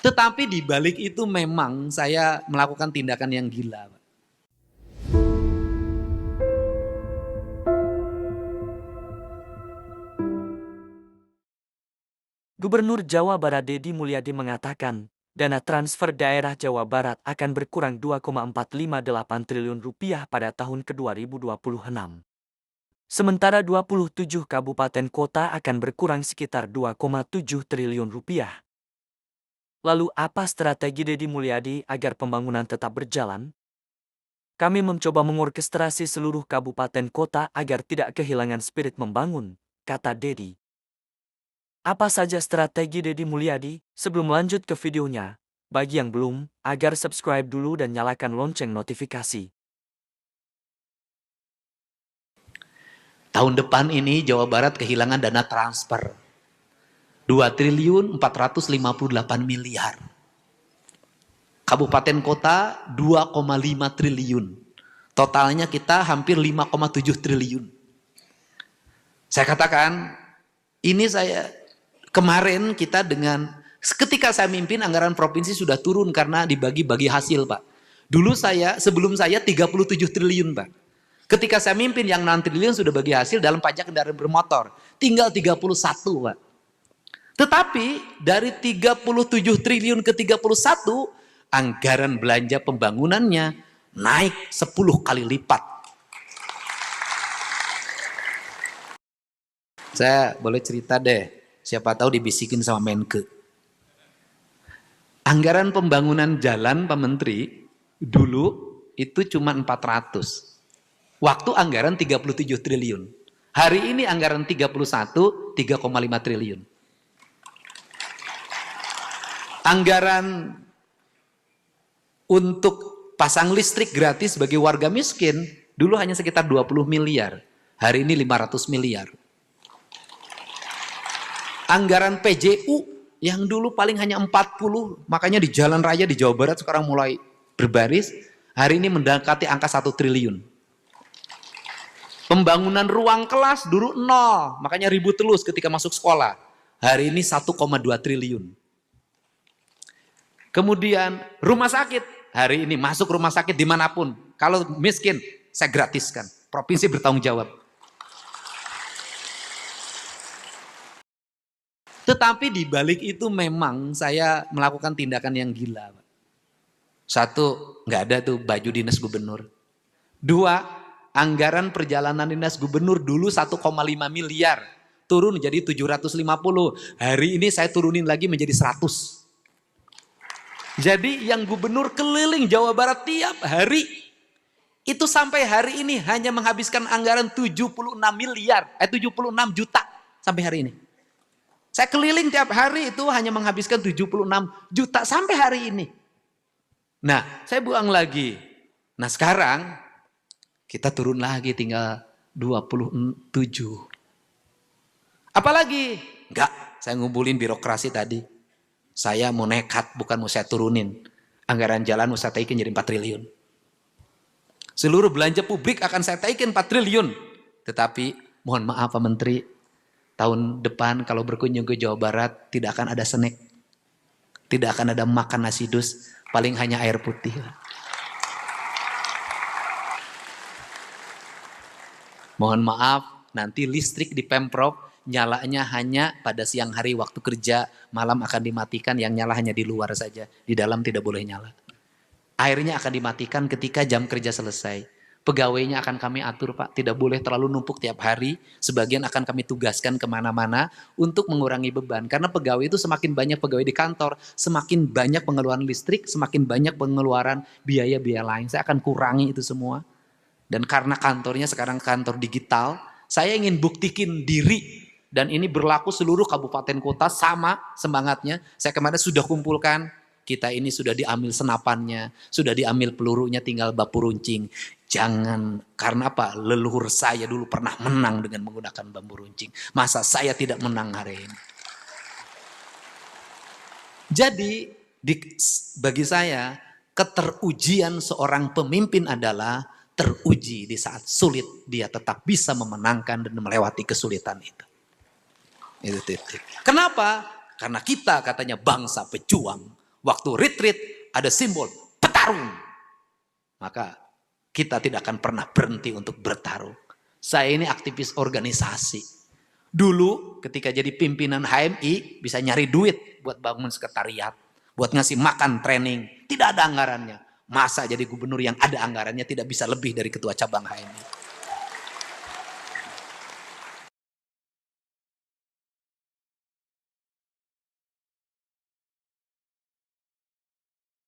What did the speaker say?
Tetapi di balik itu memang saya melakukan tindakan yang gila, Pak. Gubernur Jawa Barat Deddy Mulyadi mengatakan, dana transfer daerah Jawa Barat akan berkurang 2,458 triliun rupiah pada tahun ke-2026. Sementara 27 kabupaten kota akan berkurang sekitar 2,7 triliun rupiah. Lalu apa strategi Deddy Mulyadi agar pembangunan tetap berjalan? Kami mencoba mengorkestrasi seluruh kabupaten kota agar tidak kehilangan spirit membangun, kata Deddy. Apa saja strategi Deddy Mulyadi? Sebelum lanjut ke videonya, bagi yang belum, agar subscribe dulu dan nyalakan lonceng notifikasi. Tahun depan ini Jawa Barat kehilangan dana transfer 2.458 miliar. Kabupaten kota 2,5 triliun. Totalnya kita hampir 5,7 triliun. Saya katakan, ini kemarin kita ketika saya mimpin anggaran provinsi sudah turun karena dibagi-bagi hasil, Pak. Sebelum saya 37 triliun, Pak. Ketika saya mimpin yang 6 triliun sudah bagi hasil dalam pajak kendaraan bermotor. Tinggal 31, Pak. Tetapi dari 37 triliun ke 31, anggaran belanja pembangunannya naik 10 kali lipat. Saya boleh cerita deh, siapa tahu dibisikin sama Menke. Anggaran pembangunan jalan Pak Menteri dulu itu cuma 400. Waktu anggaran 37 triliun. Hari ini anggaran 31, 3,5 triliun. Anggaran untuk pasang listrik gratis bagi warga miskin dulu hanya sekitar 20 miliar. Hari ini 500 miliar. Anggaran PJU yang dulu paling hanya 40, makanya di jalan raya di Jawa Barat sekarang mulai berbaris, hari ini mendekati angka 1 triliun. Pembangunan ruang kelas dulu 0, makanya ribut terus ketika masuk sekolah. Hari ini 1,2 triliun. Kemudian rumah sakit, hari ini masuk rumah sakit dimanapun. Kalau miskin, saya gratiskan. Provinsi bertanggung jawab. Tetapi di balik itu memang saya melakukan tindakan yang gila. Satu, nggak ada tuh baju dinas gubernur. Dua, anggaran perjalanan dinas gubernur dulu 1,5 miliar. Turun jadi 750. Hari ini saya turunin lagi menjadi 100. Jadi yang gubernur keliling Jawa Barat tiap hari, itu sampai hari ini hanya menghabiskan anggaran 76 juta sampai hari ini. Saya keliling tiap hari itu hanya menghabiskan 76 juta sampai hari ini. Nah, saya buang lagi. Nah, sekarang kita turun lagi tinggal 27. Apalagi? Enggak, saya ngumpulin birokrasi tadi. Saya mau nekat, bukan mau saya turunin. Anggaran jalan mau saya taikin jadi 4 triliun. Seluruh belanja publik akan saya taikin 4 triliun. Tetapi mohon maaf Pak Menteri, tahun depan kalau berkunjung ke Jawa Barat tidak akan ada snack. Tidak akan ada makan nasi dus, paling hanya air putih. Mohon maaf, nanti listrik di Pemprov nyalanya hanya pada siang hari waktu kerja, malam akan dimatikan, yang nyala hanya di luar saja, di dalam tidak boleh nyala. Airnya akan dimatikan ketika jam kerja selesai. Pegawainya akan kami atur Pak, tidak boleh terlalu numpuk tiap hari, sebagian akan kami tugaskan kemana-mana untuk mengurangi beban. Karena pegawai itu semakin banyak pegawai di kantor, semakin banyak pengeluaran listrik, semakin banyak pengeluaran biaya-biaya lain. Saya akan kurangi itu semua. Dan karena kantornya sekarang kantor digital, saya ingin buktikan diri. Dan ini berlaku seluruh kabupaten kota sama semangatnya. Saya kemarin sudah kumpulkan, kita ini sudah diambil senapannya, sudah diambil pelurunya, tinggal bambu runcing. Jangan, karena apa? Leluhur saya dulu pernah menang dengan menggunakan bambu runcing. Masa saya tidak menang hari ini? Jadi bagi saya keterujian seorang pemimpin adalah teruji di saat sulit dia tetap bisa memenangkan dan melewati kesulitan itu. Itu titik. Kenapa? Karena kita katanya bangsa pejuang, Waktu retreat ada simbol petarung. Maka kita tidak akan pernah berhenti untuk bertarung. Saya ini aktivis organisasi. Dulu ketika jadi pimpinan HMI bisa nyari duit buat bangun sekretariat, buat ngasih makan training, tidak ada anggarannya. Masa jadi gubernur yang ada anggarannya tidak bisa lebih dari ketua cabang HMI.